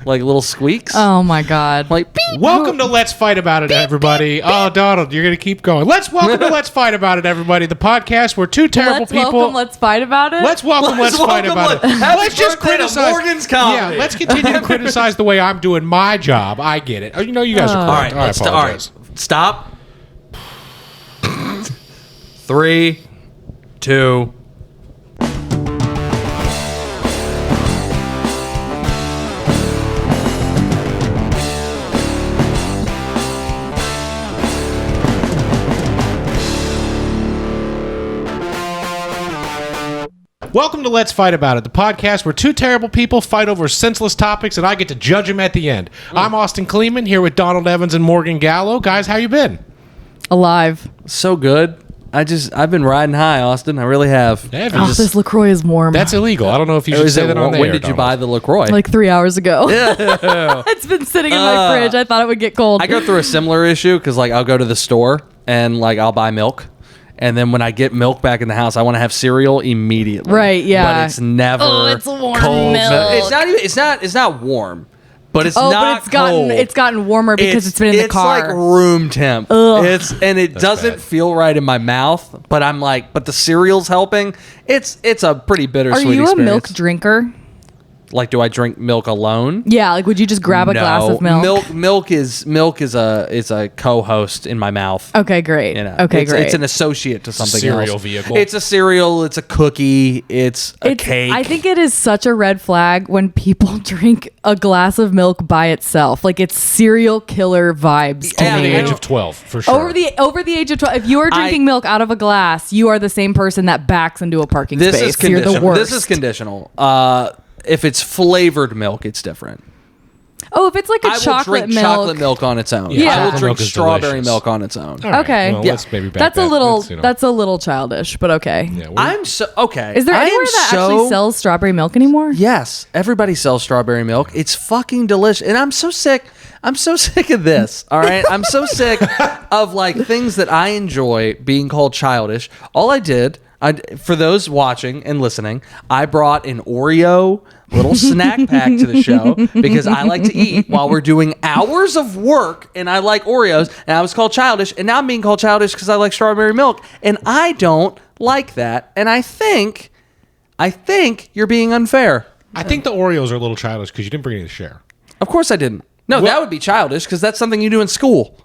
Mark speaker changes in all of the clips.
Speaker 1: like little squeaks.
Speaker 2: Oh my God!
Speaker 1: Like beep.
Speaker 3: Welcome to Let's Fight About It, everybody. Oh, Donald, you're gonna keep going. Welcome to Let's Fight About It, everybody. The podcast where two terrible people.
Speaker 2: Let's fight about it.
Speaker 3: Let's fight about it. Let's just criticize
Speaker 1: Morgan's comedy.
Speaker 3: Yeah, let's continue to criticize the way I'm doing my job. I get it. You know, you guys are correct.
Speaker 1: All right, stop. 3, 2.
Speaker 3: Welcome to Let's Fight About It, the podcast where two terrible people fight over senseless topics and I get to judge them at the end. I'm Austin Kleeman, here with Donald Evans and Morgan Gallo. Guys, how you been?
Speaker 2: Alive.
Speaker 1: So good. I've been riding high, Austin. I really have.
Speaker 2: This LaCroix is warm.
Speaker 3: That's illegal. I don't know if you should say that on the air.
Speaker 1: When did you buy the LaCroix?
Speaker 2: Like 3 hours ago. It's been sitting in my fridge. I thought it would get cold.
Speaker 1: I go through a similar issue because like I'll go to the store and like I'll buy milk. And then when I get milk back in the house, I want to have cereal immediately.
Speaker 2: Right, yeah.
Speaker 1: But it's never
Speaker 2: it's warm
Speaker 1: cold.
Speaker 2: milk.
Speaker 1: It's not even. It's not warm. But it's not cold.
Speaker 2: It's gotten warmer because it's been in the car.
Speaker 1: It's like room temp.
Speaker 2: Ugh.
Speaker 1: It doesn't feel right in my mouth. But I'm like, but the cereal's helping. It's a pretty bittersweet experience.
Speaker 2: Are you a milk drinker?
Speaker 1: Like, do I drink milk alone?
Speaker 2: Yeah, like would you just grab a glass of milk?
Speaker 1: Milk is a co-host in my mouth.
Speaker 2: Okay, great.
Speaker 1: You know,
Speaker 2: great.
Speaker 1: It's an associate to something
Speaker 3: cereal
Speaker 1: else.
Speaker 3: vehicle.
Speaker 1: It's a cereal. It's a cookie. It's a cake.
Speaker 2: I think it is such a red flag when people drink a glass of milk by itself. Like it's serial killer vibes to
Speaker 3: Over
Speaker 2: me.
Speaker 3: the age of 12, for sure.
Speaker 2: Over the age of 12, if you are drinking milk out of a glass, you are the same person that backs into a parking space.
Speaker 1: Is conditional.
Speaker 2: You're the worst.
Speaker 1: This is conditional. If it's flavored milk, it's different.
Speaker 2: Oh, if it's like a chocolate milk.
Speaker 1: Chocolate milk on its own.
Speaker 2: Yeah.
Speaker 1: I will drink
Speaker 3: Milk is
Speaker 1: strawberry
Speaker 3: delicious.
Speaker 1: milk on its own.
Speaker 3: All right.
Speaker 2: Okay.
Speaker 3: Well,
Speaker 2: Yeah.
Speaker 3: let's maybe back
Speaker 2: That's
Speaker 3: that.
Speaker 2: a little.
Speaker 3: It's, you know.
Speaker 2: That's a little childish, but okay.
Speaker 3: Yeah,
Speaker 1: I'm so okay.
Speaker 2: Is there
Speaker 1: I
Speaker 2: anywhere
Speaker 1: am
Speaker 2: that
Speaker 1: so-
Speaker 2: actually sells strawberry milk anymore?
Speaker 1: Yes, everybody sells strawberry milk. It's fucking delicious, and I'm so sick. I'm so sick of this. All right, I'm so sick of like things that I enjoy being called childish. All I did, for those watching and listening, I brought an Oreo little snack pack to the show because I like to eat while we're doing hours of work, and I like Oreos, and I was called childish, and now I'm being called childish because I like strawberry milk, and I don't like that, and I think you're being unfair.
Speaker 3: I think the Oreos are a little childish because you didn't bring any to share.
Speaker 1: Of course I didn't. No, that would be childish because that's something you do in school.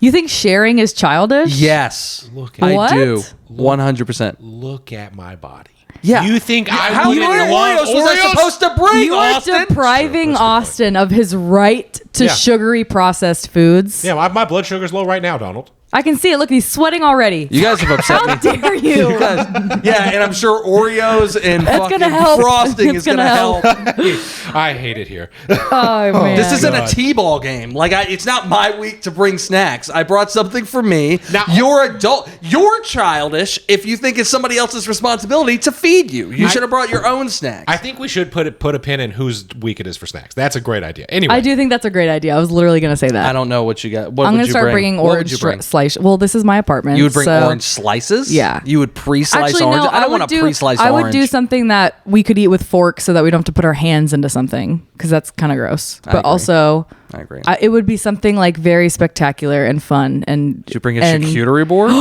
Speaker 2: You think sharing is childish?
Speaker 1: Yes,
Speaker 3: Look at
Speaker 2: What?
Speaker 1: I do. 100%.
Speaker 3: Look at my body.
Speaker 1: Yeah.
Speaker 3: You think
Speaker 1: How
Speaker 3: wouldn't
Speaker 1: many
Speaker 3: want
Speaker 1: Oreos was I
Speaker 3: Oreos?
Speaker 1: supposed to bring,
Speaker 2: You are
Speaker 1: Austin?
Speaker 2: depriving
Speaker 3: Sure, that's
Speaker 2: Austin of his right to
Speaker 3: Yeah.
Speaker 2: sugary processed foods.
Speaker 3: Yeah, my blood sugar's low right now, Donald.
Speaker 2: I can see it. Look, he's sweating already.
Speaker 1: You guys have upset
Speaker 2: How
Speaker 1: me.
Speaker 2: dare you?
Speaker 1: You guys, yeah, and I'm sure Oreos and fucking
Speaker 2: gonna help.
Speaker 1: frosting
Speaker 2: It's
Speaker 1: is going to
Speaker 2: gonna
Speaker 1: help.
Speaker 3: I hate it here.
Speaker 2: Oh, man.
Speaker 1: This isn't a
Speaker 3: God.
Speaker 1: T-ball game. Like, it's not my week to bring snacks. I brought something for me.
Speaker 3: Now-
Speaker 1: You're adult. You're childish if you think it's somebody else's responsibility to feed you. You should have brought your own snacks.
Speaker 3: I think we should put a pin in whose week it is for snacks. That's a great idea. Anyway,
Speaker 2: I do think that's a great idea. I was literally going to say that.
Speaker 1: I don't know what you got. What
Speaker 2: I'm
Speaker 1: would
Speaker 2: going to
Speaker 1: you
Speaker 2: start
Speaker 1: bring?
Speaker 2: bringing
Speaker 1: What would
Speaker 2: orange
Speaker 1: you bring?
Speaker 2: slice. Well, this is my apartment.
Speaker 1: You would bring
Speaker 2: so-
Speaker 1: orange slices?
Speaker 2: Yeah.
Speaker 1: You would pre-slice
Speaker 2: Actually,
Speaker 1: orange?
Speaker 2: no,
Speaker 1: I don't want to pre-slice orange.
Speaker 2: I would do something that we could eat with forks so that we don't have to put our hands into something because that's kind of gross. But
Speaker 1: agree.
Speaker 2: also,
Speaker 1: I agree.
Speaker 2: it would be something like very spectacular and fun. And
Speaker 1: Did you bring a charcuterie board?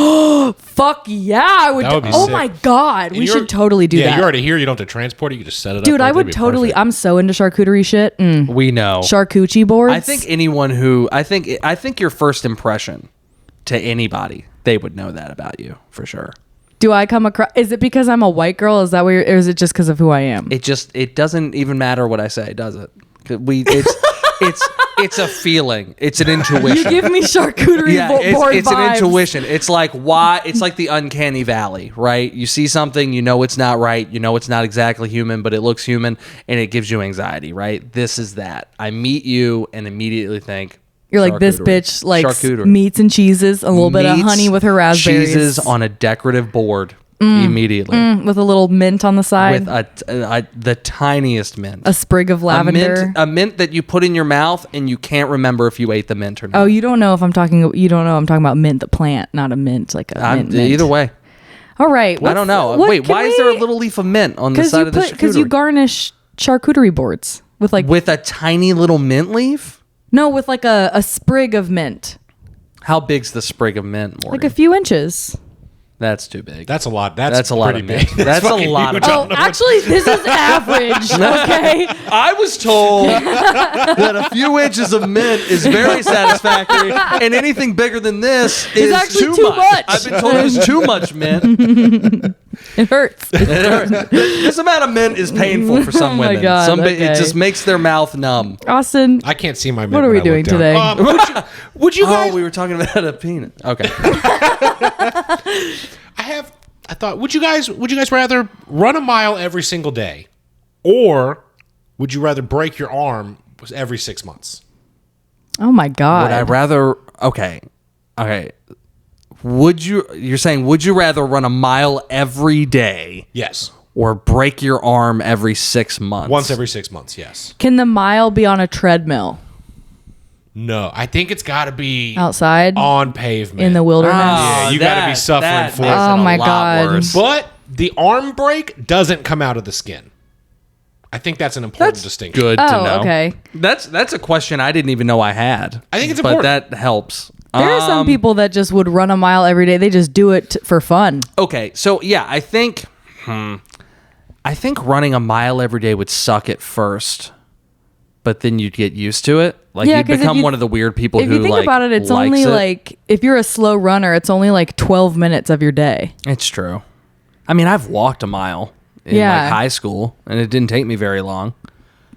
Speaker 2: fuck yeah, I would.
Speaker 3: That would be
Speaker 2: Oh
Speaker 3: sick.
Speaker 2: my god, we
Speaker 3: you're-
Speaker 2: should totally do
Speaker 3: yeah,
Speaker 2: that.
Speaker 3: you're already here. You don't have to transport it. You can just set it up.
Speaker 2: Dude,
Speaker 3: right
Speaker 2: I
Speaker 3: there.
Speaker 2: would
Speaker 3: It'd be
Speaker 2: totally.
Speaker 3: perfect.
Speaker 2: I'm so into charcuterie shit.
Speaker 1: We know.
Speaker 2: Charcuterie boards.
Speaker 1: I think anyone who I think your first impression to anybody, they would know that about you for sure.
Speaker 2: Do I come across? Is it because I'm a white girl? Is that where? Or is it just because of who I am?
Speaker 1: It doesn't even matter what I say, does it? It's a feeling. It's an intuition.
Speaker 2: You give me charcuterie board
Speaker 1: it's
Speaker 2: vibes.
Speaker 1: an intuition. It's like why? It's like the uncanny valley, right? You see something, you know it's not right, you know it's not exactly human, but it looks human, and it gives you anxiety, right? This is that. I meet you and immediately think
Speaker 2: You're like, this
Speaker 1: charcuterie.
Speaker 2: bitch likes
Speaker 1: Charcuterie.
Speaker 2: meats and cheeses, a little bit of
Speaker 1: Meats,
Speaker 2: honey with her raspberries,
Speaker 1: cheeses on a decorative board immediately
Speaker 2: with a little mint on the side,
Speaker 1: with the tiniest mint.
Speaker 2: a sprig of lavender.
Speaker 1: A mint that you put in your mouth and you can't remember if you ate the mint or not.
Speaker 2: Oh, you don't know if I'm talking. You don't know I'm talking about mint, the plant, not a mint like a mint.
Speaker 1: Either way.
Speaker 2: All right.
Speaker 1: I don't know. Wait, why is there a little leaf of mint on the side of the charcuterie?
Speaker 2: Because you garnish charcuterie boards. with like
Speaker 1: With a tiny little mint leaf?
Speaker 2: no, with like a sprig of mint,
Speaker 1: How big's the sprig of mint, Morgan?
Speaker 2: like a few inches.
Speaker 1: That's too big.
Speaker 3: That's a lot.
Speaker 1: That's a lot
Speaker 3: pretty
Speaker 1: of mint.
Speaker 3: big.
Speaker 1: That's a
Speaker 3: fucking
Speaker 1: lot of
Speaker 3: huge.
Speaker 2: Oh, actually, this is average. Okay.
Speaker 1: I was told that a few inches of mint is very satisfactory, and anything bigger than this is
Speaker 2: actually
Speaker 1: too
Speaker 2: too
Speaker 1: much.
Speaker 2: much.
Speaker 1: I've been told it's too much mint.
Speaker 2: It hurts.
Speaker 1: This amount of mint is painful for some
Speaker 2: Oh my
Speaker 1: women.
Speaker 2: God,
Speaker 1: It
Speaker 2: okay.
Speaker 1: just makes their mouth numb.
Speaker 2: Austin,
Speaker 3: I can't see my.
Speaker 2: What are we doing today?
Speaker 3: Would you guys?
Speaker 1: Oh, we were talking about a penis. Okay.
Speaker 3: I thought. Would you guys rather run a mile every single day, or would you rather break your arm every 6 months?
Speaker 2: oh my God.
Speaker 1: Would I rather? Okay. You're saying would you rather run a mile every day
Speaker 3: Yes.
Speaker 1: or break your arm every 6 months?
Speaker 3: Once every 6 months. Yes.
Speaker 2: Can the mile be on a treadmill
Speaker 3: No, I think it's got to be
Speaker 2: outside
Speaker 3: on pavement
Speaker 2: in the wilderness?
Speaker 3: Yeah, you gotta be suffering for it.
Speaker 1: makes
Speaker 2: Oh
Speaker 1: a
Speaker 2: my
Speaker 1: lot
Speaker 2: God.
Speaker 1: worse.
Speaker 3: But the arm break doesn't come out of the skin. I think that's an important
Speaker 1: That's
Speaker 3: distinction.
Speaker 1: good to
Speaker 2: Oh,
Speaker 1: know.
Speaker 2: okay.
Speaker 1: That's a question I didn't even know I had.
Speaker 3: I think it's
Speaker 1: but
Speaker 3: important.
Speaker 1: that helps.
Speaker 2: There are some people that just would run a mile every day. They just do it for fun.
Speaker 1: Okay, so yeah, I think running a mile every day would suck at first, but then you'd get used to it. Like
Speaker 2: Yeah,
Speaker 1: you'd
Speaker 2: 'cause if
Speaker 1: become
Speaker 2: you-
Speaker 1: one of the weird people
Speaker 2: If
Speaker 1: who
Speaker 2: you think
Speaker 1: like,
Speaker 2: about it, it's
Speaker 1: likes
Speaker 2: only
Speaker 1: it.
Speaker 2: like, if you're a slow runner, it's only like 12 minutes of your day.
Speaker 1: It's true. I mean, I've walked a mile in
Speaker 2: Yeah.
Speaker 1: like high school, and it didn't take me very long.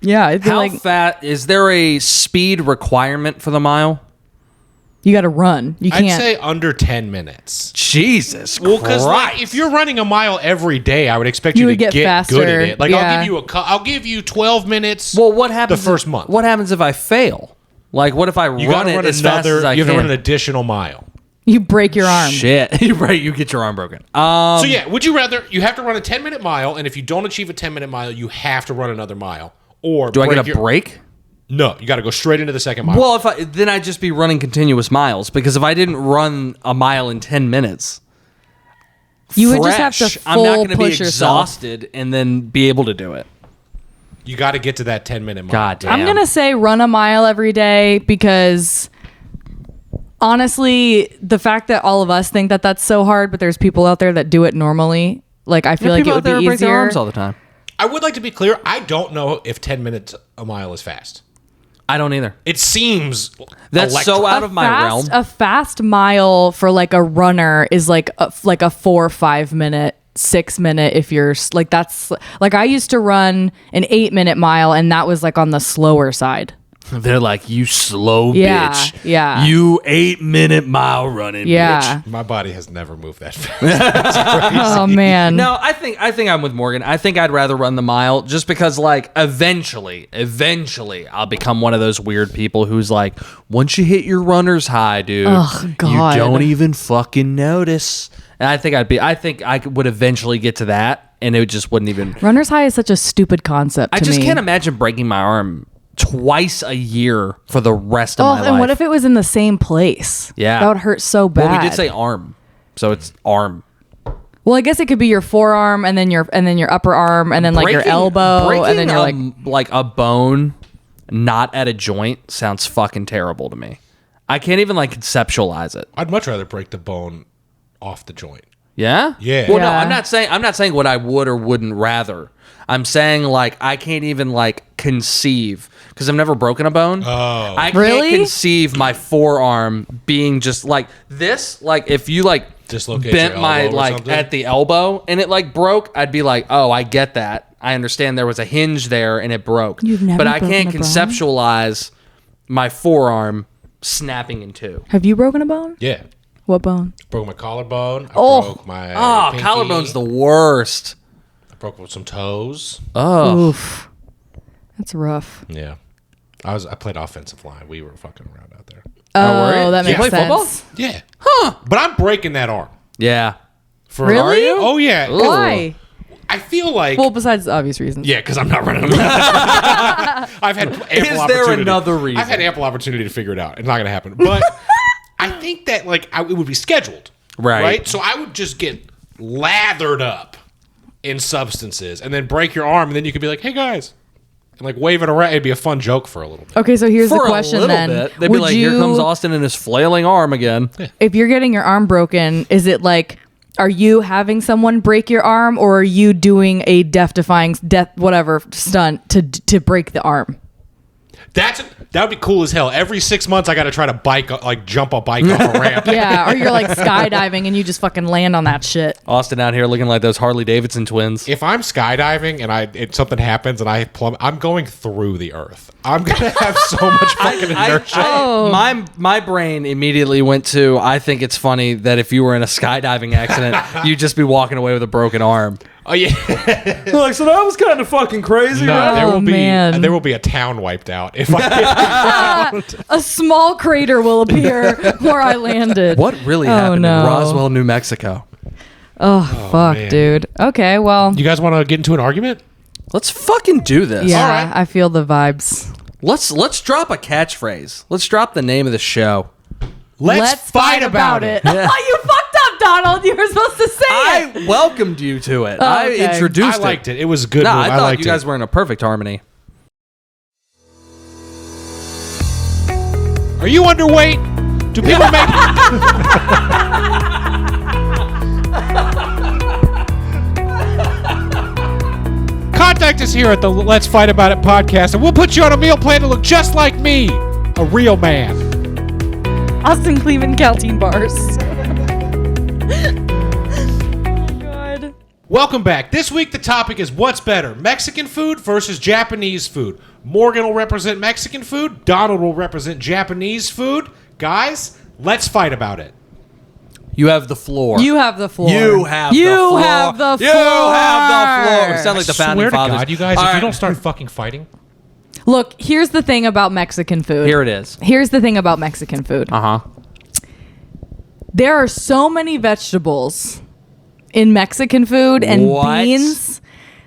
Speaker 2: Yeah. I feel
Speaker 1: How
Speaker 2: like
Speaker 1: fat is there a speed requirement for the mile?
Speaker 2: you got to run. You
Speaker 3: I'd
Speaker 2: can't.
Speaker 3: say under 10 minutes.
Speaker 1: Jesus
Speaker 3: Well, because
Speaker 1: Christ.
Speaker 3: if you're running a mile every day, I would expect
Speaker 2: You
Speaker 3: you, to
Speaker 2: would get
Speaker 3: get good
Speaker 2: faster,
Speaker 3: at it. Like
Speaker 2: yeah.
Speaker 3: I'll give you 12 minutes.
Speaker 1: Well, what happens
Speaker 3: the first month?
Speaker 1: What happens if I fail? Like, what if I
Speaker 3: you
Speaker 1: run
Speaker 3: gotta
Speaker 1: it
Speaker 3: run
Speaker 1: as fast as I
Speaker 3: You have
Speaker 1: can?
Speaker 3: to run an additional mile.
Speaker 2: You break your arm.
Speaker 1: Shit, right? You get your arm broken.
Speaker 3: So yeah, would you rather? You have to run a 10-minute mile, and if you don't achieve a 10-minute mile, you have to run another mile. Or
Speaker 1: Do I get a
Speaker 3: your-
Speaker 1: break?
Speaker 3: No, you got to go straight into the second mile.
Speaker 1: Well, then I'd just be running continuous miles because if I didn't run a mile in 10 minutes,
Speaker 2: You would just have to
Speaker 1: fresh, I'm not
Speaker 2: full
Speaker 1: going to be
Speaker 2: push yourself.
Speaker 1: exhausted and then be able to do it.
Speaker 3: you got to get to that 10-minute mile.
Speaker 1: God damn.
Speaker 2: I'm going to say run a mile every day because honestly, the fact that all of us think that that's so hard, but there's people out there that do it normally. Like, I feel like it would be
Speaker 1: break their
Speaker 2: easier.
Speaker 1: arms all the time.
Speaker 3: I would like to be clear. I don't know if 10 minutes a mile is fast.
Speaker 1: I don't either.
Speaker 3: It seems
Speaker 1: That's so
Speaker 3: electric.
Speaker 1: out of my realm.
Speaker 2: A fast mile for like a runner is like a 4 or 5 minute, 6 minute. If you're like, that's like, I used to run an 8-minute mile and that was like on the slower side.
Speaker 1: They're like, you slow
Speaker 2: Yeah,
Speaker 1: bitch.
Speaker 2: yeah.
Speaker 1: You 8-minute mile running
Speaker 2: Yeah.
Speaker 1: bitch.
Speaker 3: My body has never moved that fast.
Speaker 2: Oh man.
Speaker 1: No, I think I'm with Morgan. I think I'd rather run the mile just because like eventually I'll become one of those weird people who's like, once you hit your runner's high, dude,
Speaker 2: Ugh, God.
Speaker 1: you don't even fucking notice. And I think I would eventually get to that and it just wouldn't even
Speaker 2: Runner's high is such a stupid concept
Speaker 1: I
Speaker 2: to
Speaker 1: just
Speaker 2: me.
Speaker 1: can't imagine breaking my arm twice a year for the rest of my life.
Speaker 2: and what if it was in the same place?
Speaker 1: Yeah.
Speaker 2: That would hurt so bad.
Speaker 1: Well, we did say arm. So it's arm.
Speaker 2: Well, I guess it could be your forearm and then your upper arm and then like your elbow and then you're
Speaker 1: like a bone not at a joint sounds fucking terrible to me. I can't even like conceptualize it.
Speaker 3: I'd much rather break the bone off the joint.
Speaker 1: Yeah?
Speaker 3: Yeah.
Speaker 1: Well, no,
Speaker 2: Yeah.
Speaker 1: I'm not saying what I would or wouldn't rather. I'm saying like I can't even like conceive because I've never broken a bone.
Speaker 3: Oh.
Speaker 1: I
Speaker 2: Really?
Speaker 1: can't conceive my forearm being just like this. Like if you like
Speaker 3: Dislocate
Speaker 1: bent
Speaker 3: your
Speaker 1: my
Speaker 3: elbow or
Speaker 1: like
Speaker 3: something?
Speaker 1: at the elbow and it like broke, I'd be like, oh, I get that. I understand there was a hinge there and it broke.
Speaker 2: You've never
Speaker 1: but I
Speaker 2: broken
Speaker 1: can't
Speaker 2: a bone?
Speaker 1: conceptualize my forearm snapping in two.
Speaker 2: Have you broken a bone?
Speaker 3: Yeah.
Speaker 2: What bone?
Speaker 3: Broke my collarbone. I
Speaker 2: Oh.
Speaker 3: broke my
Speaker 1: Oh,
Speaker 3: pinky.
Speaker 1: collarbone's the worst.
Speaker 3: I broke some toes.
Speaker 1: Oh.
Speaker 2: Oof. That's rough.
Speaker 3: Yeah. I played offensive line. We were fucking around out there.
Speaker 1: were you?
Speaker 2: That
Speaker 1: You
Speaker 2: makes
Speaker 1: play
Speaker 2: sense.
Speaker 1: football?
Speaker 3: Yeah. Huh. But I'm breaking that arm.
Speaker 1: Yeah.
Speaker 3: For
Speaker 2: Really?
Speaker 1: Are you?
Speaker 3: Oh yeah. 'Cause
Speaker 2: Why?
Speaker 3: I feel like
Speaker 2: Well, besides obvious reasons.
Speaker 3: yeah, because I'm not running. I've had ample
Speaker 1: Is there
Speaker 3: opportunity.
Speaker 1: another reason?
Speaker 3: I've had ample opportunity to figure it out. It's not going to happen. But I think that like it would be scheduled,
Speaker 1: Right.
Speaker 3: So I would just get lathered up in substances and then break your arm, and then you could be like, "Hey guys, and like wave it around. It'd be a fun joke for a little bit.
Speaker 2: Okay, so here's
Speaker 1: For
Speaker 2: the
Speaker 1: a
Speaker 2: question
Speaker 1: little
Speaker 2: then.
Speaker 1: bit, they'd be like, "Here comes Austin and his flailing arm again."
Speaker 2: If you're getting your arm broken, is it like, are you having someone break your arm, or are you doing a death-defying whatever stunt to break the arm?
Speaker 3: That would be cool as hell. Every 6 months, I got to try to jump a bike off a ramp.
Speaker 2: Yeah, or you're like skydiving and you just fucking land on that shit.
Speaker 1: Austin out here looking like those Harley Davidson twins.
Speaker 3: If I'm skydiving and something happens and I plummet, I'm going through the earth. I'm gonna have so much fucking inertia.
Speaker 1: My brain immediately went to, I think it's funny that if you were in a skydiving accident, you'd just be walking away with a broken arm.
Speaker 3: Oh yeah.
Speaker 1: Like, so that was kind of fucking crazy.
Speaker 3: No,
Speaker 1: right?
Speaker 3: there will be a town wiped out if I
Speaker 2: A small crater will appear where I landed.
Speaker 1: What really happened in Roswell, New Mexico?
Speaker 2: Oh fuck,
Speaker 3: man.
Speaker 2: dude. Okay, well,
Speaker 3: You guys want to get into an argument?
Speaker 1: Let's fucking do this.
Speaker 2: yeah,
Speaker 3: All right.
Speaker 2: I feel the vibes.
Speaker 1: Let's drop a catchphrase. Let's drop the name of the show.
Speaker 3: Let's fight about it.
Speaker 2: Oh, you fucked up, Donald. You were supposed to say it.
Speaker 1: I welcomed you to it. I
Speaker 2: okay.
Speaker 1: introduced
Speaker 3: I liked it. It was a good
Speaker 1: No,
Speaker 3: move.
Speaker 1: I thought
Speaker 3: liked
Speaker 1: you guys were in a perfect harmony.
Speaker 3: Are you underweight? Do people make... Contact us here at the Let's Fight About It podcast, and we'll put you on a meal plan to look just like me, a real man.
Speaker 2: Austin Kleeman Caltine bars. Oh, God.
Speaker 3: Welcome back. This week the topic is what's better, Mexican food versus Japanese food. Morgan will represent Mexican food. Donald will represent Japanese food. Guys, let's fight about it.
Speaker 1: You have the floor.
Speaker 2: You have the floor.
Speaker 1: You have the
Speaker 2: You
Speaker 1: floor.
Speaker 2: have the
Speaker 1: You
Speaker 2: floor.
Speaker 1: have the floor. We sound like the founding
Speaker 3: Swear to
Speaker 1: fathers.
Speaker 3: God, you guys,
Speaker 1: All
Speaker 3: if you
Speaker 1: right.
Speaker 3: don't start fucking fighting.
Speaker 2: Look, here's the thing about Mexican food.
Speaker 1: Here it is.
Speaker 2: Here's the thing about Mexican food.
Speaker 1: Uh-huh.
Speaker 2: There are so many vegetables in Mexican food and
Speaker 1: What?
Speaker 2: beans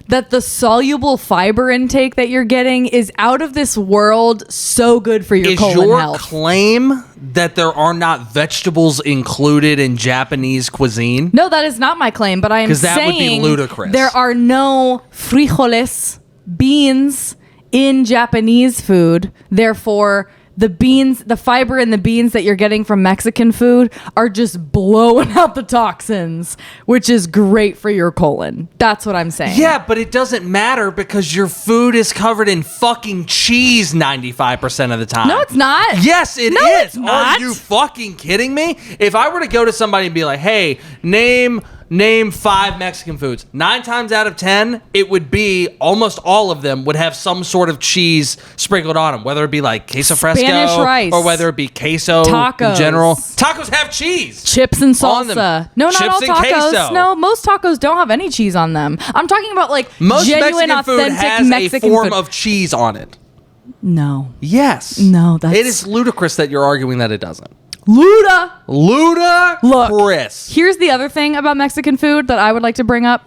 Speaker 2: that the soluble fiber intake that you're getting is out of this world, so good for your
Speaker 1: Is
Speaker 2: colon
Speaker 1: your
Speaker 2: health.
Speaker 1: claim that there are not vegetables included in Japanese cuisine?
Speaker 2: No, that is not my claim, but I am
Speaker 1: 'Cause that would be
Speaker 2: saying
Speaker 1: ludicrous.
Speaker 2: there are no frijoles, beans, in Japanese food. Therefore, the beans, the fiber in the beans that you're getting from Mexican food are just blowing out the toxins, which is great for your colon. That's what I'm saying.
Speaker 1: Yeah, but it doesn't matter because your food is covered in fucking cheese 95% of the time.
Speaker 2: No, it's not.
Speaker 1: Yes, it is.
Speaker 2: No, it's not.
Speaker 1: Are you fucking kidding me? If I were to go to somebody and be like, hey, name 5 Mexican foods, 9 times out of 10, it would be almost all of them would have some sort of cheese sprinkled on them, whether it be like queso fresco
Speaker 2: Spanish rice.
Speaker 1: or whether it be queso
Speaker 2: Tacos.
Speaker 1: in general. Tacos have cheese.
Speaker 2: Chips and
Speaker 1: On them.
Speaker 2: salsa. No, not
Speaker 1: Chips
Speaker 2: all
Speaker 1: and
Speaker 2: tacos.
Speaker 1: queso.
Speaker 2: No, most tacos don't have any cheese on them. I'm talking about like
Speaker 1: Most
Speaker 2: genuine,
Speaker 1: Mexican food
Speaker 2: authentic
Speaker 1: has
Speaker 2: Mexican
Speaker 1: a form
Speaker 2: food.
Speaker 1: of cheese on it.
Speaker 2: No.
Speaker 1: Yes.
Speaker 2: No, that's-
Speaker 1: It is ludicrous that you're arguing that it doesn't.
Speaker 2: Luda. Look,
Speaker 1: Chris.
Speaker 2: here's the other thing about Mexican food that I would like to bring up.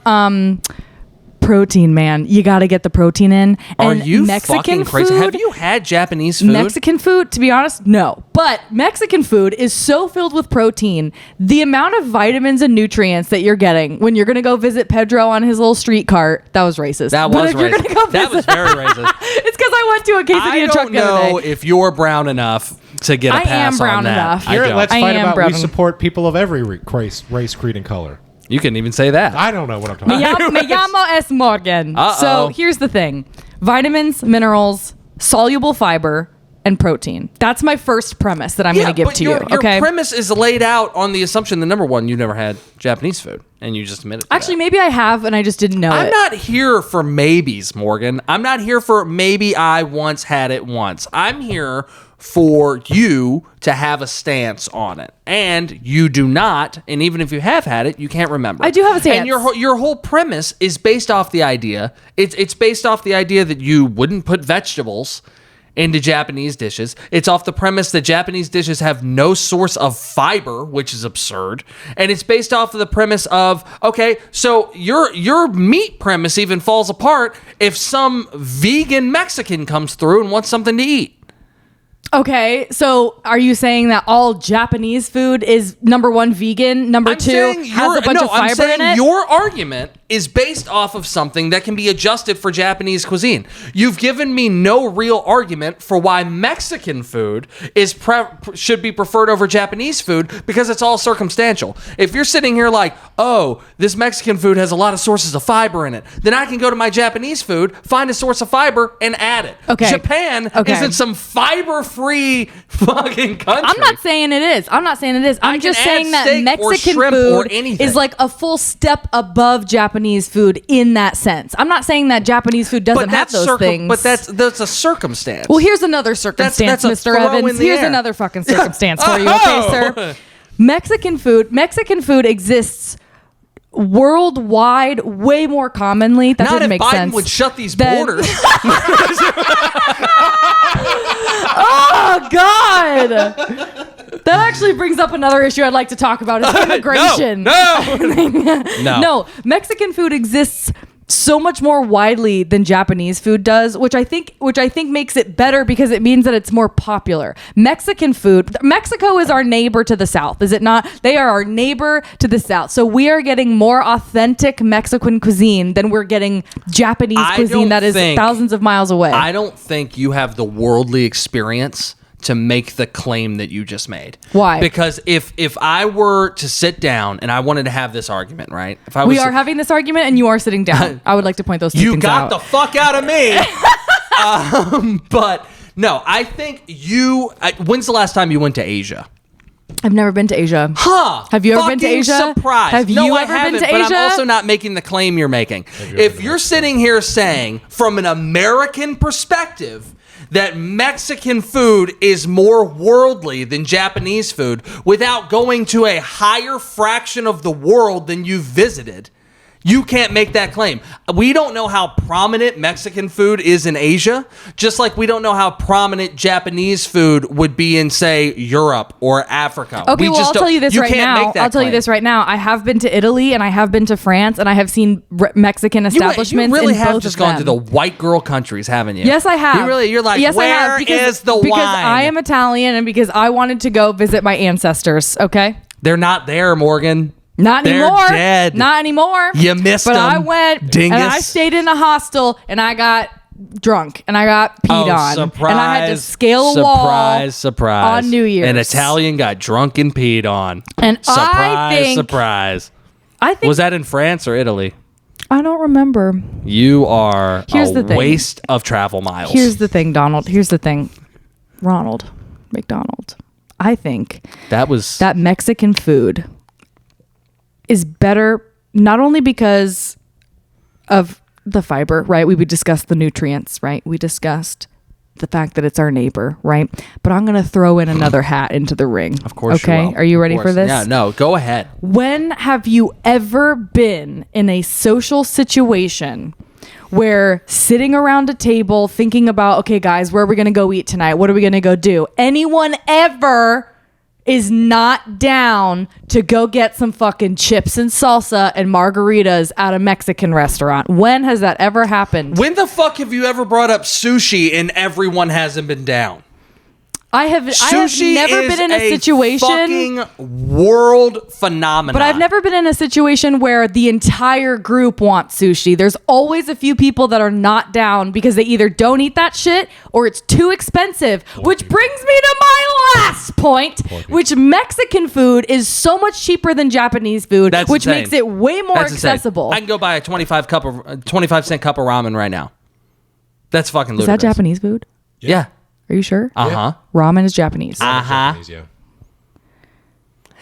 Speaker 2: Protein, man. You got to get the protein in.
Speaker 1: Are
Speaker 2: And
Speaker 1: you
Speaker 2: Mexican
Speaker 1: fucking crazy?
Speaker 2: food-
Speaker 1: Have you had Japanese food?
Speaker 2: Mexican food, to be honest, no. But Mexican food is so filled with protein. The amount of vitamins and nutrients that you're getting when you're going to go visit Pedro on his little street cart. That was racist.
Speaker 1: That
Speaker 2: But
Speaker 1: was
Speaker 2: if you're
Speaker 1: racist.
Speaker 2: gonna go
Speaker 1: That was
Speaker 2: visit-
Speaker 1: very racist.
Speaker 2: It's because I went to a
Speaker 1: I
Speaker 2: quesadilla truck
Speaker 1: don't
Speaker 2: the other
Speaker 1: know
Speaker 2: day.
Speaker 1: if you're brown enough to get a
Speaker 2: I
Speaker 1: pass
Speaker 2: am brown
Speaker 1: on that.
Speaker 2: enough.
Speaker 1: I
Speaker 3: Here,
Speaker 1: don't.
Speaker 3: let's
Speaker 2: I
Speaker 3: fight
Speaker 2: am
Speaker 3: about
Speaker 2: brown.
Speaker 3: we support people of every race, creed, and color.
Speaker 1: You couldn't even say that.
Speaker 3: I don't know what I'm talking about.
Speaker 2: Me llamo es Morgan.
Speaker 1: Uh-oh.
Speaker 2: So here's the thing. Vitamins, minerals, soluble fiber, and protein. That's my first premise that I'm going to give to
Speaker 1: your,
Speaker 2: you.
Speaker 1: your
Speaker 2: Okay.
Speaker 1: premise is laid out on the assumption that, number one, you never had Japanese food, and you just admitted to
Speaker 2: Actually,
Speaker 1: that.
Speaker 2: maybe I have, and I just didn't know
Speaker 1: I'm
Speaker 2: it.
Speaker 1: not here for maybes, Morgan. I'm not here for maybe I once had it once. I'm here for you to have a stance on it. And you do not, and even if you have had it, you can't remember.
Speaker 2: I do have a stance.
Speaker 1: And your whole premise is based off the idea, it's based off the idea that you wouldn't put vegetables into Japanese dishes. It's off the premise that Japanese dishes have no source of fiber, which is absurd. And it's based off of the premise of, okay, so your meat premise even falls apart if some vegan Mexican comes through and wants something to eat.
Speaker 2: Okay, so are you saying that all Japanese food is number one vegan, number two has a bunch of fiber in it?
Speaker 1: Your argument is based off of something that can be adjusted for Japanese cuisine. You've given me no real argument for why Mexican food should be preferred over Japanese food, because it's all circumstantial. If you're sitting here like, oh, this Mexican food has a lot of sources of fiber in it, then I can go to my Japanese food, find a source of fiber, and add it.
Speaker 2: Okay.
Speaker 1: Japan isn't some fiber-free fucking country.
Speaker 2: I'm not saying it is. I'm just saying that Mexican food is like a full step above Japanese food in that sense. I'm not saying that Japanese food doesn't have those things.
Speaker 1: But that's a circumstance.
Speaker 2: Well, here's another circumstance, Mr. Evans. Here's another fucking circumstance for you, okay, sir? Mexican food exists worldwide way more commonly. That doesn't make sense.
Speaker 1: Not if Biden would shut these borders.
Speaker 2: Oh, God. That actually brings up another issue I'd like to talk about. Is immigration. No. Mexican food exists so much more widely than Japanese food does, which I think makes it better because it means that it's more popular. Mexico is our neighbor to the south, is it not? They are our neighbor to the south. So we are getting more authentic Mexican cuisine than we're getting Japanese cuisine that is thousands of miles away.
Speaker 1: I don't think you have the worldly experience to make the claim that you just made.
Speaker 2: Why?
Speaker 1: Because if I were to sit down and I wanted to have this argument, right?
Speaker 2: We are having this argument and you are sitting down. I would like to point those two things out.
Speaker 1: You got the fuck out of me. But no, I think when's the last time you went to Asia?
Speaker 2: I've never been to Asia.
Speaker 1: Huh.
Speaker 2: Have you ever been to Asia?
Speaker 1: Surprise.
Speaker 2: Have you ever been to Asia?
Speaker 1: But I'm also not making the claim you're making. If you're sitting here saying from an American perspective that Mexican food is more worldly than Japanese food without going to a higher fraction of the world than you've visited, you can't make that claim. We don't know how prominent Mexican food is in Asia, just like we don't know how prominent Japanese food would be in, say, Europe or Africa.
Speaker 2: Okay, I'll tell you this right now. I have been to Italy and I have been to France and I have seen Mexican establishments.
Speaker 1: You really
Speaker 2: in
Speaker 1: have
Speaker 2: both
Speaker 1: just
Speaker 2: of them.
Speaker 1: gone to the white girl countries, haven't you?
Speaker 2: Yes, I have.
Speaker 1: You're like,
Speaker 2: yes,
Speaker 1: where is the wine?
Speaker 2: Because I am Italian and because I wanted to go visit my ancestors, okay?
Speaker 1: They're not there, Morgan.
Speaker 2: Not anymore.
Speaker 1: They're dead.
Speaker 2: Not anymore.
Speaker 1: You missed them.
Speaker 2: But I went
Speaker 1: dingus.
Speaker 2: and I stayed in a hostel and I got drunk and I got peed on.
Speaker 1: Surprise,
Speaker 2: and I had to scale a wall on New Year's.
Speaker 1: An Italian got drunk and peed on.
Speaker 2: And
Speaker 1: surprise.
Speaker 2: I think
Speaker 1: was that in France or Italy?
Speaker 2: I don't remember.
Speaker 1: You are
Speaker 2: the thing.
Speaker 1: Waste of travel miles.
Speaker 2: Here's the thing, Donald. Here's the thing. Ronald McDonald. I think that Mexican food is better not only because of the fiber, right? We discussed the nutrients, right? We discussed the fact that it's our neighbor, right? But I'm going to throw in another hat into the ring.
Speaker 1: Of course.
Speaker 2: Okay.
Speaker 1: You will.
Speaker 2: Are you ready for this?
Speaker 1: Yeah, no, go ahead.
Speaker 2: When have you ever been in a social situation where sitting around a table thinking about, okay, guys, where are we going to go eat tonight? What are we going to go do? Anyone ever is not down to go get some fucking chips and salsa and margaritas at a Mexican restaurant? When has that ever happened?
Speaker 1: When the fuck have you ever brought up sushi and everyone hasn't been down?
Speaker 2: I have never been in a situation.
Speaker 1: Fucking world phenomenon.
Speaker 2: But I've never been in a situation where the entire group wants sushi. There's always a few people that are not down because they either don't eat that shit or it's too expensive. Which brings me to my last point, which Mexican food is so much cheaper than Japanese food, which makes it way more accessible.
Speaker 1: I can go buy a 25 cent cup of ramen right now. That's fucking ludicrous.
Speaker 2: Is that Japanese food?
Speaker 1: Yeah.
Speaker 2: Are you sure?
Speaker 1: Uh-huh.
Speaker 2: Ramen is Japanese.
Speaker 1: Uh-huh.
Speaker 3: Yeah.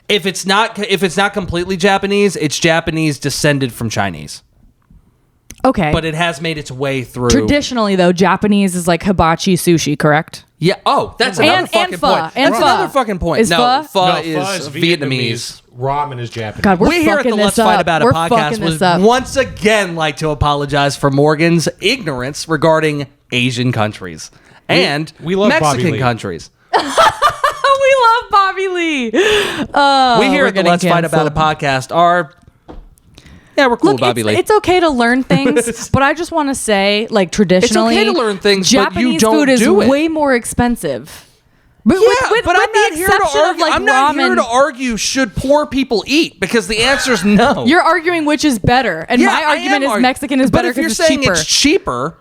Speaker 1: If it's not completely Japanese, it's Japanese descended from Chinese.
Speaker 2: Okay.
Speaker 1: But it has made its way through.
Speaker 2: Traditionally, though, Japanese is like hibachi sushi, correct?
Speaker 1: Yeah. Oh, that's another fucking point. That's another fucking point.
Speaker 2: Is
Speaker 1: pho is Vietnamese.
Speaker 3: Ramen is Japanese.
Speaker 2: God,
Speaker 1: we here at the Let's Fight About It podcast would once again like to apologize for Morgan's ignorance regarding Asian countries and
Speaker 3: we love
Speaker 1: Mexican countries.
Speaker 2: We love Bobby Lee.
Speaker 1: We here at the Let's Fight About It podcast are... Yeah, we're cool,
Speaker 2: Look,
Speaker 1: Bobby Lee.
Speaker 2: It's okay to learn things, but I just want to say, like, traditionally,
Speaker 1: it's okay to learn things,
Speaker 2: Japanese
Speaker 1: but you don't
Speaker 2: food is
Speaker 1: do it.
Speaker 2: way more expensive But
Speaker 1: but I'm not here to
Speaker 2: exception of,
Speaker 1: argue.
Speaker 2: like,
Speaker 1: I'm not here
Speaker 2: ramen-
Speaker 1: to argue should poor people eat, because the answer is no.
Speaker 2: You're arguing which is better, and
Speaker 1: Yeah,
Speaker 2: my
Speaker 1: I
Speaker 2: argument
Speaker 1: am
Speaker 2: is Mexican is better
Speaker 1: But if you're
Speaker 2: because it's
Speaker 1: saying
Speaker 2: cheaper.
Speaker 1: it's cheaper,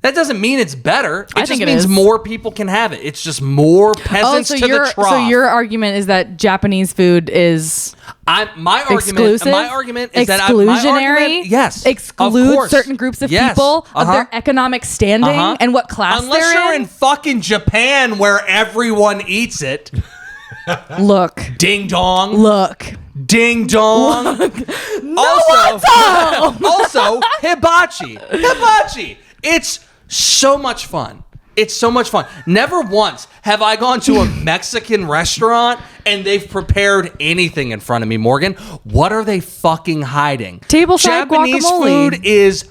Speaker 1: that doesn't mean it's better. It
Speaker 2: I
Speaker 1: just
Speaker 2: think it
Speaker 1: means
Speaker 2: is.
Speaker 1: more people can have it. It's just more peasants to the trough.
Speaker 2: So your argument is that Japanese food is
Speaker 1: My
Speaker 2: exclusive?
Speaker 1: argument is that
Speaker 2: exclusionary.
Speaker 1: Yes, of
Speaker 2: excludes
Speaker 1: course.
Speaker 2: certain groups of
Speaker 1: Yes.
Speaker 2: people of their economic standing and what class
Speaker 1: Unless
Speaker 2: they're
Speaker 1: you're in fucking Japan where everyone eats it.
Speaker 2: Look,
Speaker 1: Ding dong.
Speaker 2: look.
Speaker 1: Ding dong. Also, hibachi. Hibachi. It's so much fun. It's so much fun. Never once have I gone to a Mexican restaurant and they've prepared anything in front of me, Morgan. What are they fucking hiding?
Speaker 2: Tableside
Speaker 1: Japanese
Speaker 2: guacamole.
Speaker 1: food is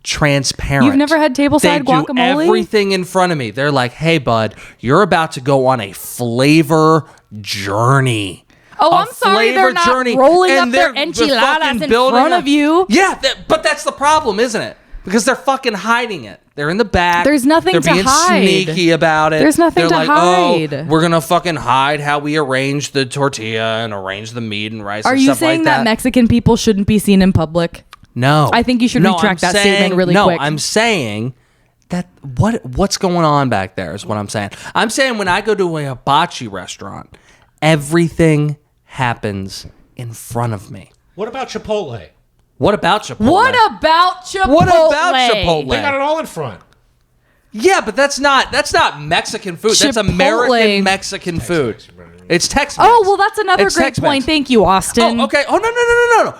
Speaker 1: transparent.
Speaker 2: You've never had tableside
Speaker 1: they
Speaker 2: guacamole?
Speaker 1: do everything in front of me. They're like, hey, bud, you're about to go on a flavor journey.
Speaker 2: Oh,
Speaker 1: A
Speaker 2: I'm sorry they're
Speaker 1: flavor
Speaker 2: not
Speaker 1: journey,
Speaker 2: rolling
Speaker 1: and
Speaker 2: up their
Speaker 1: they're
Speaker 2: enchiladas
Speaker 1: fucking
Speaker 2: in
Speaker 1: building
Speaker 2: front
Speaker 1: a-
Speaker 2: of you.
Speaker 1: Yeah, but that's the problem, isn't it? Because they're fucking hiding it. They're in the back.
Speaker 2: There's nothing
Speaker 1: they're
Speaker 2: to
Speaker 1: being
Speaker 2: hide.
Speaker 1: sneaky about it.
Speaker 2: There's nothing
Speaker 1: they're
Speaker 2: to
Speaker 1: like,
Speaker 2: hide.
Speaker 1: Oh, we're gonna fucking hide how we arrange the tortilla and arrange the meat and rice.
Speaker 2: Are
Speaker 1: and
Speaker 2: you
Speaker 1: stuff
Speaker 2: saying
Speaker 1: like
Speaker 2: that Mexican people shouldn't be seen in public?
Speaker 1: No.
Speaker 2: I think you should retract that statement really quick.
Speaker 1: I'm saying that what's going on back there is what I'm saying. I'm saying when I go to a hibachi restaurant, everything happens in front of me.
Speaker 3: What about Chipotle?
Speaker 1: What about Chipotle?
Speaker 2: What about Chipotle?
Speaker 1: What about Chipotle?
Speaker 3: They got it all in front.
Speaker 1: Yeah, but that's not Mexican food. That's
Speaker 2: Chipotle.
Speaker 1: American Mexican food. It's Tex-Mex.
Speaker 2: Oh, well, that's another
Speaker 1: It's
Speaker 2: great
Speaker 1: Tex-Mex.
Speaker 2: point. Thank you, Austin.
Speaker 1: Oh, okay. Oh,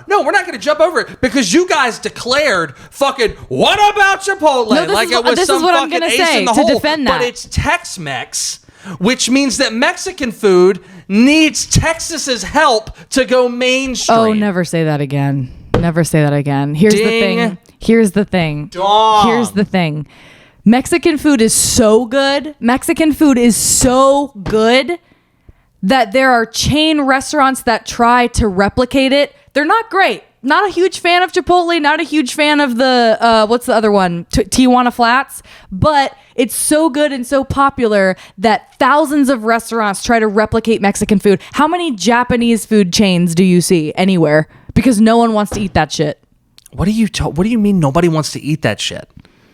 Speaker 1: no. We're not going to jump over it because you guys declared fucking, what about Chipotle?
Speaker 2: No, this is what I'm
Speaker 1: fucking
Speaker 2: gonna
Speaker 1: ace
Speaker 2: say
Speaker 1: in the
Speaker 2: to
Speaker 1: hole.
Speaker 2: defend that.
Speaker 1: But it's Tex-Mex, which means that Mexican food needs Texas's help to go mainstream.
Speaker 2: Oh, never say that again. Never say that again. Here's the
Speaker 1: Ding.
Speaker 2: thing. Here's the thing.
Speaker 1: Dong.
Speaker 2: Here's the thing. Mexican food is so good. Mexican food is so good that there are chain restaurants that try to replicate it. They're not great. Not a huge fan of Chipotle. Not a huge fan of the, what's the other one? Tijuana Flats. But it's so good and so popular that thousands of restaurants try to replicate Mexican food. How many Japanese food chains do you see anywhere? Because no one wants to eat that shit.
Speaker 1: What do you mean nobody wants to eat that shit?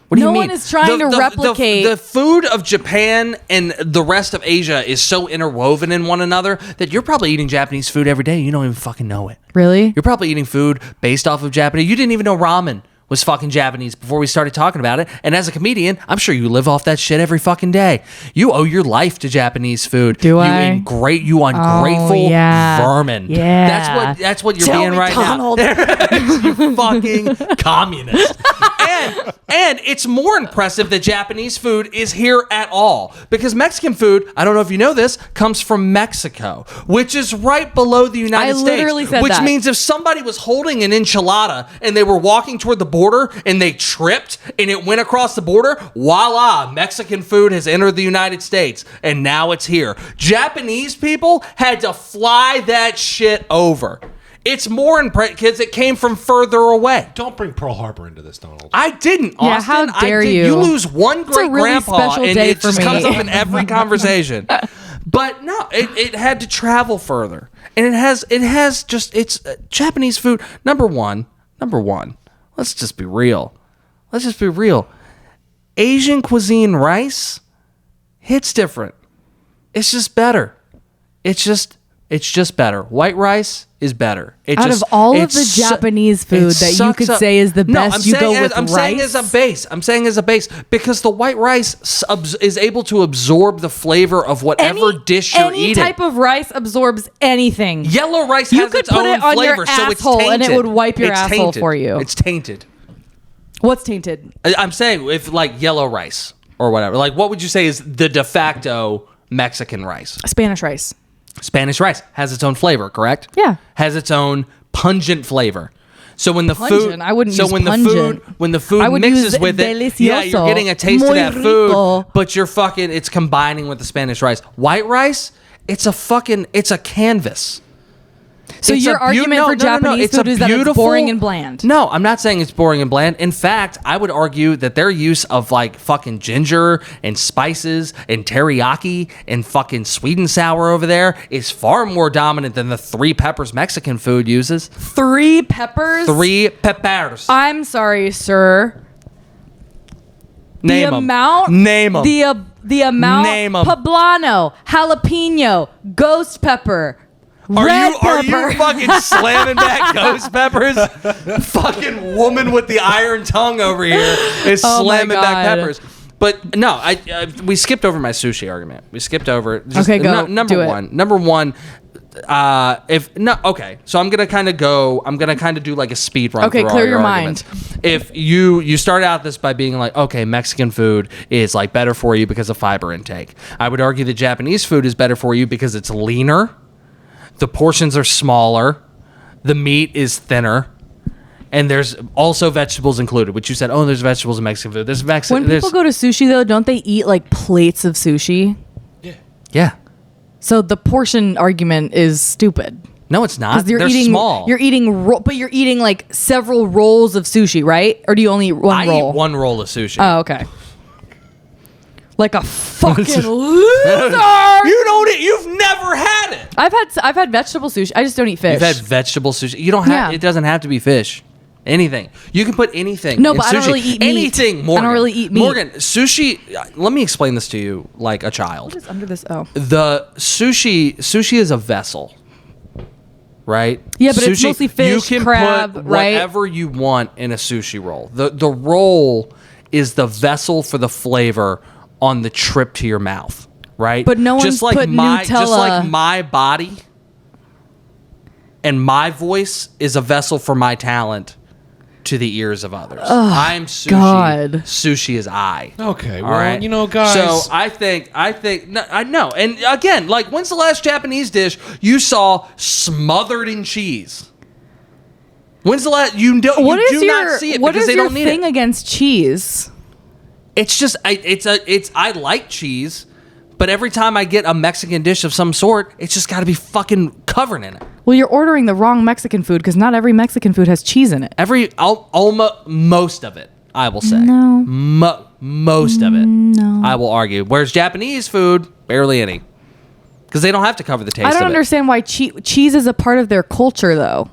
Speaker 1: What do
Speaker 2: No
Speaker 1: you mean?
Speaker 2: one is trying to replicate-
Speaker 1: The food of Japan and the rest of Asia is so interwoven in one another that you're probably eating Japanese food every day. You don't even fucking know it.
Speaker 2: Really?
Speaker 1: You're probably eating food based off of Japanese. You didn't even know ramen was fucking Japanese before we started talking about it. And as a comedian, I'm sure you live off that shit every fucking day. You owe your life to Japanese food.
Speaker 2: Do I?
Speaker 1: You ungrateful
Speaker 2: yeah.
Speaker 1: vermin.
Speaker 2: Yeah.
Speaker 1: That's what you're
Speaker 2: Tell
Speaker 1: being
Speaker 2: me,
Speaker 1: right
Speaker 2: Donald.
Speaker 1: now. You fucking communist. And it's more impressive that Japanese food is here at all. Because Mexican food, I don't know if you know this, comes from Mexico, which is right below the United States.
Speaker 2: literally said
Speaker 1: which
Speaker 2: that.
Speaker 1: means if somebody was holding an enchilada and they were walking toward the border and they tripped and it went across the border, voila, Mexican food has entered the United States and now it's here. Japanese people had to fly that shit over. It's more impressive because it came from further away.
Speaker 3: Don't bring Pearl Harbor into this, Donald.
Speaker 1: I didn't,
Speaker 2: Yeah,
Speaker 1: Austin.
Speaker 2: how dare
Speaker 1: I did.
Speaker 2: you.
Speaker 1: You lose one
Speaker 2: It's a really
Speaker 1: great-grandpa
Speaker 2: special
Speaker 1: and
Speaker 2: day
Speaker 1: it
Speaker 2: for
Speaker 1: just
Speaker 2: me.
Speaker 1: comes up in every conversation. But no, it had to travel further. And it's Japanese food. Number one, let's just be real. Asian cuisine rice hits different. It's just better. It's just better. White rice is better.
Speaker 2: Out of all of the Japanese food that you could say is the best, you go with rice?
Speaker 1: I'm saying as a base because the white rice is able to absorb the flavor of whatever dish you're
Speaker 2: any
Speaker 1: eating.
Speaker 2: type of rice absorbs anything.
Speaker 1: Yellow rice
Speaker 2: You
Speaker 1: has
Speaker 2: could
Speaker 1: its
Speaker 2: put
Speaker 1: own
Speaker 2: it on
Speaker 1: flavor,
Speaker 2: your
Speaker 1: so it's
Speaker 2: asshole
Speaker 1: tainted.
Speaker 2: and it would wipe your
Speaker 1: It's
Speaker 2: asshole
Speaker 1: tainted.
Speaker 2: for you.
Speaker 1: It's tainted.
Speaker 2: What's tainted?
Speaker 1: I'm saying if like yellow rice or whatever. Like what would you say is the de facto Mexican rice?
Speaker 2: Spanish rice.
Speaker 1: Spanish rice has its own flavor, correct?
Speaker 2: Yeah.
Speaker 1: Has its own pungent flavor. So when the
Speaker 2: Pungent?
Speaker 1: food,
Speaker 2: I wouldn't use pungent.
Speaker 1: when the food
Speaker 2: I would
Speaker 1: mixes
Speaker 2: use
Speaker 1: with it,
Speaker 2: delicioso.
Speaker 1: yeah, you're getting a taste of
Speaker 2: Muy
Speaker 1: that
Speaker 2: rico.
Speaker 1: food, but it's combining with the Spanish rice. White rice, it's a canvas.
Speaker 2: So
Speaker 1: It's
Speaker 2: your
Speaker 1: a
Speaker 2: argument for Japanese
Speaker 1: It's
Speaker 2: food
Speaker 1: a
Speaker 2: is that it's
Speaker 1: beautiful-
Speaker 2: boring and bland.
Speaker 1: No, I'm not saying it's boring and bland. In fact, I would argue that their use of like fucking ginger and spices and teriyaki and fucking sweet and sour over there is far more dominant than the 3 peppers Mexican food uses.
Speaker 2: 3 peppers?
Speaker 1: 3 peppers.
Speaker 2: I'm sorry, sir.
Speaker 1: Name
Speaker 2: the
Speaker 1: 'em.
Speaker 2: amount,
Speaker 1: Name 'em.
Speaker 2: the amount,
Speaker 1: Name 'em.
Speaker 2: poblano, jalapeno, ghost pepper,
Speaker 1: Are
Speaker 2: red
Speaker 1: you
Speaker 2: pepper.
Speaker 1: fucking slamming back ghost peppers? Fucking woman with the iron tongue over here is
Speaker 2: Oh my
Speaker 1: slamming back
Speaker 2: God.
Speaker 1: peppers. But no, we skipped over my sushi argument. We skipped over.
Speaker 2: Okay, go.
Speaker 1: Number
Speaker 2: Do it.
Speaker 1: one. Number one. So I'm gonna kind of do like a speed run.
Speaker 2: Okay,
Speaker 1: through
Speaker 2: clear
Speaker 1: all
Speaker 2: your
Speaker 1: arguments.
Speaker 2: mind.
Speaker 1: If you start out this by being like, okay, Mexican food is like better for you because of fiber intake. I would argue that Japanese food is better for you because it's leaner, the portions are smaller, the meat is thinner, and there's also vegetables included. Which you said, there's vegetables in Mexican food.
Speaker 2: When people go to sushi, though, don't they eat like plates of sushi?
Speaker 1: yeah.
Speaker 2: So the portion argument is stupid.
Speaker 1: No, it's not.
Speaker 2: You're
Speaker 1: They're
Speaker 2: eating,
Speaker 1: small.
Speaker 2: You're eating, but you're eating like several rolls of sushi, right? Or do you only eat one
Speaker 1: I
Speaker 2: roll?
Speaker 1: eat one roll of sushi.
Speaker 2: Oh, okay. Like a fucking loser.
Speaker 1: You don't eat. You've never had it.
Speaker 2: I've had vegetable sushi. I just don't eat fish.
Speaker 1: You've had vegetable sushi. You don't have.
Speaker 2: Yeah.
Speaker 1: It doesn't have to be fish. Anything. You can put anything.
Speaker 2: No,
Speaker 1: in
Speaker 2: but I don't
Speaker 1: sushi.
Speaker 2: really eat meat.
Speaker 1: Anything. Morgan.
Speaker 2: I don't really eat meat.
Speaker 1: Morgan, sushi. Let me explain this to you like a child.
Speaker 2: What is under this? Oh.
Speaker 1: The sushi is a vessel, right?
Speaker 2: Yeah, but it's mostly fish,
Speaker 1: you can
Speaker 2: crab,
Speaker 1: put
Speaker 2: right?
Speaker 1: whatever you want in a sushi roll. The roll is the vessel for the flavor on the trip to your mouth, right?
Speaker 2: But no one's
Speaker 1: just like
Speaker 2: put
Speaker 1: just like
Speaker 2: Nutella-
Speaker 1: my body and my voice is a vessel for my talent to the ears of others. I'm sushi.
Speaker 2: God.
Speaker 1: Sushi is I.
Speaker 3: Okay,
Speaker 1: All
Speaker 3: well,
Speaker 1: right?
Speaker 3: you know, guys.
Speaker 1: So I think, no, I know. And again, like, when's the last Japanese dish you saw smothered in cheese? When's the last? You do not see it
Speaker 2: what
Speaker 1: because
Speaker 2: is
Speaker 1: they
Speaker 2: your
Speaker 1: don't need
Speaker 2: thing
Speaker 1: it.
Speaker 2: against cheese?
Speaker 1: It's just, I like cheese, but every time I get a Mexican dish of some sort, it's just got to be fucking covered in it.
Speaker 2: Well, you're ordering the wrong Mexican food because not every Mexican food has cheese in it.
Speaker 1: Almost most of it, I will say.
Speaker 2: No.
Speaker 1: Most of it,
Speaker 2: No.
Speaker 1: I will argue. Whereas Japanese food, barely any, because they don't have to cover the taste.
Speaker 2: I don't
Speaker 1: of
Speaker 2: understand why cheese is a part of their culture, though.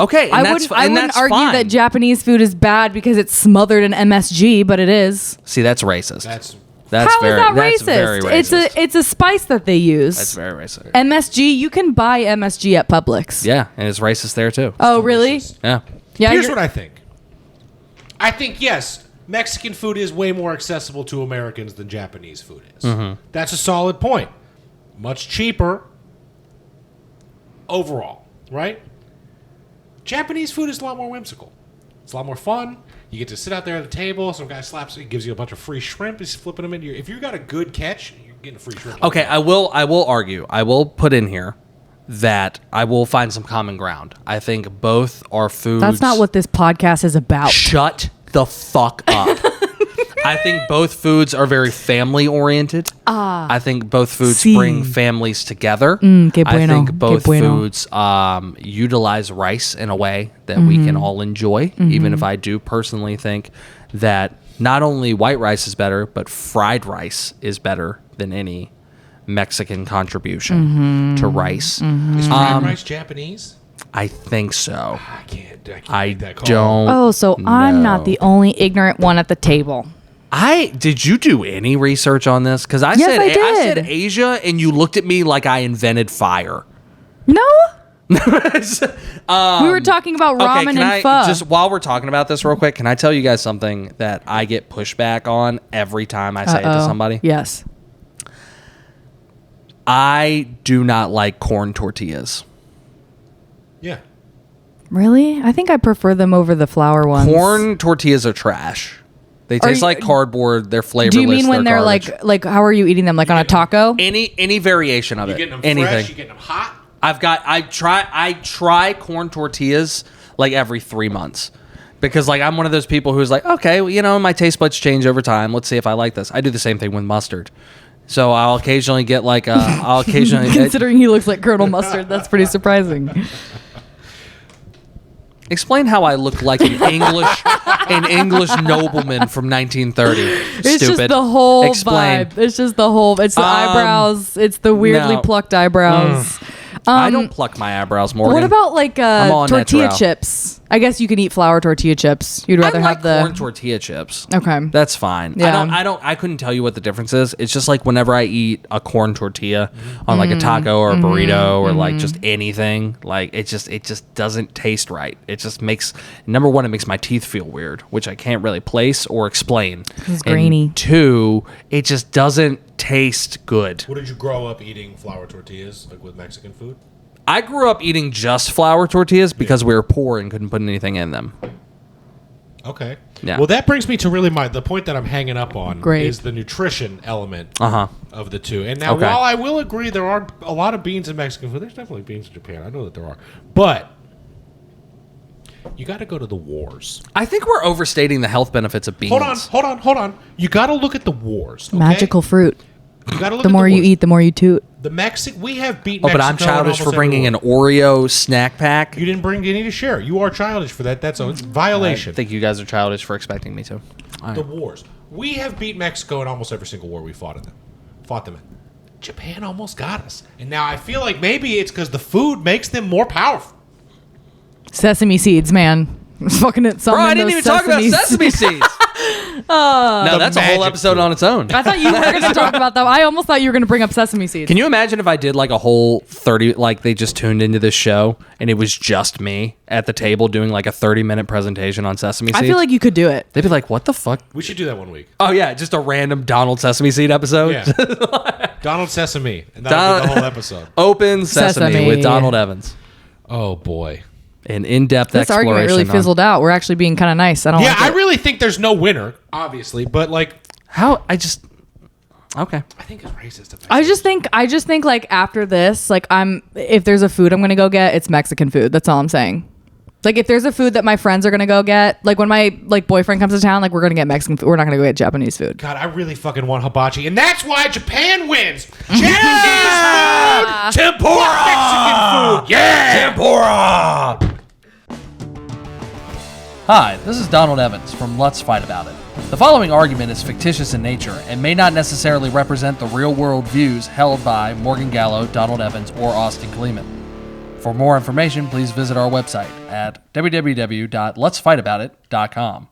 Speaker 1: Okay, and
Speaker 2: I
Speaker 1: that's
Speaker 2: wouldn't argue
Speaker 1: fine.
Speaker 2: that Japanese food is bad because it's smothered in MSG, but it is.
Speaker 1: See, that's racist.
Speaker 3: That's
Speaker 1: That's
Speaker 2: How is that
Speaker 1: that's
Speaker 2: racist?
Speaker 1: very racist.
Speaker 2: It's a spice that they use.
Speaker 1: That's very racist.
Speaker 2: MSG, you can buy MSG at Publix.
Speaker 1: Yeah, and it's racist there too.
Speaker 2: Oh, really?
Speaker 1: Yeah.
Speaker 2: Yeah.
Speaker 3: Here's
Speaker 2: you're-
Speaker 3: what I think. I think, yes, Mexican food is way more accessible to Americans than Japanese food is. That's a solid point. Much cheaper overall, right? Japanese food is a lot more whimsical. It's a lot more fun. You get to sit out there at the table. Some guy slaps it, gives you a bunch of free shrimp. He's flipping them into your. If you got a good catch, you're getting a free shrimp.
Speaker 1: Okay, I will argue. I will put in here that I will find some common ground. I think both are foods.
Speaker 2: That's not what this podcast is about.
Speaker 1: Shut the fuck up. I think both foods are very family oriented. I think both foods
Speaker 2: Sí.
Speaker 1: bring families together.
Speaker 2: que
Speaker 1: I
Speaker 2: bueno,
Speaker 1: think both
Speaker 2: que bueno.
Speaker 1: foods utilize rice in a way that we can all enjoy, even if I do personally think that not only white rice is better, but fried rice is better than any Mexican contribution to rice.
Speaker 3: Is fried rice Japanese?
Speaker 1: I think so.
Speaker 3: I can't
Speaker 1: I
Speaker 3: make that call.
Speaker 1: don't.
Speaker 2: Oh, so I'm not
Speaker 1: know.
Speaker 2: the only ignorant one at the table.
Speaker 1: Did you do any research on this? Because I
Speaker 2: Yes, I
Speaker 1: said
Speaker 2: did.
Speaker 1: Asia, and you looked at me like I invented fire.
Speaker 2: No? We were talking about ramen
Speaker 1: can
Speaker 2: and
Speaker 1: I
Speaker 2: pho.
Speaker 1: just while we're talking about this real quick? Can I tell you guys something that I get pushback on every time I say it to
Speaker 2: Uh-oh.
Speaker 1: somebody?
Speaker 2: Yes.
Speaker 1: I do not like corn tortillas.
Speaker 3: Yeah.
Speaker 2: Really? I think I prefer them over the flour ones.
Speaker 1: Corn tortillas are trash. They taste
Speaker 2: you-
Speaker 1: like cardboard. They're flavorless.
Speaker 2: Do you mean when they're
Speaker 1: garbage.
Speaker 2: like how are you eating them? Like on a taco?
Speaker 1: any variation of
Speaker 3: You
Speaker 1: it?
Speaker 3: getting them
Speaker 1: Anything.
Speaker 3: fresh? You getting them hot?
Speaker 1: I try corn tortillas like every 3 months because like I'm one of those people who's like, okay, well, my taste buds change over time. Let's see if I like this. I do the same thing with mustard. So I'll occasionally get like I'll occasionally
Speaker 2: Considering he looks like Colonel Mustard, that's pretty surprising.
Speaker 1: explain how I look like an English nobleman from 1930.
Speaker 2: It's
Speaker 1: Stupid.
Speaker 2: just the whole
Speaker 1: Explain.
Speaker 2: vibe. It's just the whole. It's the eyebrows. It's the weirdly
Speaker 1: no.
Speaker 2: plucked eyebrows.
Speaker 1: I don't pluck my eyebrows, Morgan.
Speaker 2: What about like
Speaker 1: all
Speaker 2: tortilla
Speaker 1: natural.
Speaker 2: chips? I guess you can eat flour tortilla chips. You'd rather
Speaker 1: I like
Speaker 2: have the
Speaker 1: corn tortilla chips.
Speaker 2: Okay.
Speaker 1: That's fine.
Speaker 2: Yeah.
Speaker 1: I couldn't tell you what the difference is. It's just like whenever I eat a corn tortilla on like a taco or a burrito or like just anything, like it just doesn't taste right. It just makes, number one, it makes my teeth feel weird, which I can't really place or explain.
Speaker 2: It's grainy.
Speaker 1: And two, it just doesn't taste good.
Speaker 3: What did you grow up eating flour tortillas, like with Mexican food?
Speaker 1: I grew up eating just flour tortillas because we were poor and couldn't put anything in them.
Speaker 3: Okay.
Speaker 1: Yeah.
Speaker 3: Well, that brings me to really the point that I'm hanging up on
Speaker 2: Great.
Speaker 3: is the nutrition element
Speaker 1: Uh-huh.
Speaker 3: of the two. And now,
Speaker 1: Okay.
Speaker 3: while I will agree there are a lot of beans in Mexican food, there's definitely beans in Japan. I know that there are. But you got to go to the wars.
Speaker 1: I think we're overstating the health benefits of beans.
Speaker 3: Hold on. You got to look at the wars. Okay?
Speaker 2: magical fruit.
Speaker 3: You got to look
Speaker 2: The
Speaker 3: at
Speaker 2: more
Speaker 3: the
Speaker 2: you
Speaker 3: wars.
Speaker 2: eat, the more you toot.
Speaker 3: We have beat
Speaker 1: Oh,
Speaker 3: Mexico.
Speaker 1: but I'm
Speaker 3: in
Speaker 1: childish for
Speaker 3: almost
Speaker 1: bringing
Speaker 3: every
Speaker 1: an
Speaker 3: war.
Speaker 1: Oreo snack pack.
Speaker 3: You didn't bring any to share. You are childish for that. That's a violation.
Speaker 1: I think you guys are childish for expecting me to. All
Speaker 3: The
Speaker 1: right.
Speaker 3: wars. We have beat Mexico in almost every single war we fought them in. Japan almost got us. And now I feel like maybe it's because the food makes them more powerful.
Speaker 2: Sesame seeds, man. Fucking it.
Speaker 1: Bro, I didn't even talk about sesame seeds. No, that's a whole
Speaker 3: magic
Speaker 1: episode
Speaker 3: food.
Speaker 1: on its own.
Speaker 2: I thought you were going to talk about that. I almost thought you were going to bring up sesame seeds.
Speaker 1: Can you imagine if I did like a whole 30, like they just tuned into this show and it was just me at the table doing like a 30-minute presentation on sesame seeds?
Speaker 2: I feel like you could do it.
Speaker 1: they'd be like, what the fuck?
Speaker 3: We should do that one week.
Speaker 1: Oh, yeah, just a random Donald Sesame Seed episode.
Speaker 3: Yeah. Donald Sesame. And that'll be the whole episode.
Speaker 1: Open Sesame,
Speaker 2: Sesame.
Speaker 1: with Donald Evans.
Speaker 3: Oh, boy.
Speaker 1: An in-depth
Speaker 2: This
Speaker 1: exploration.
Speaker 2: argument really
Speaker 1: on-
Speaker 2: fizzled out. We're actually being kind of nice. I don't
Speaker 3: Yeah,
Speaker 2: like
Speaker 3: I
Speaker 2: it.
Speaker 3: really think there's no winner, obviously. But, like,
Speaker 1: How? Okay.
Speaker 3: I think it's racist. If
Speaker 2: I just think like after this, like if there's a food I'm gonna go get, it's Mexican food. That's all I'm saying. Like if there's a food that my friends are gonna go get, like when my like boyfriend comes to town, like we're gonna get Mexican food. We're not gonna go get Japanese food.
Speaker 3: God, I really fucking want hibachi. And that's why Japan wins. Japanese food!
Speaker 1: Tempura!
Speaker 3: Mexican food! Yeah!
Speaker 1: Tempura! Hi, this is Donald Evans from Let's Fight About It. The following argument is fictitious in nature and may not necessarily represent the real-world views held by Morgan Gallo, Donald Evans, or Austin Kleeman. For more information, please visit our website at www.letsfightaboutit.com.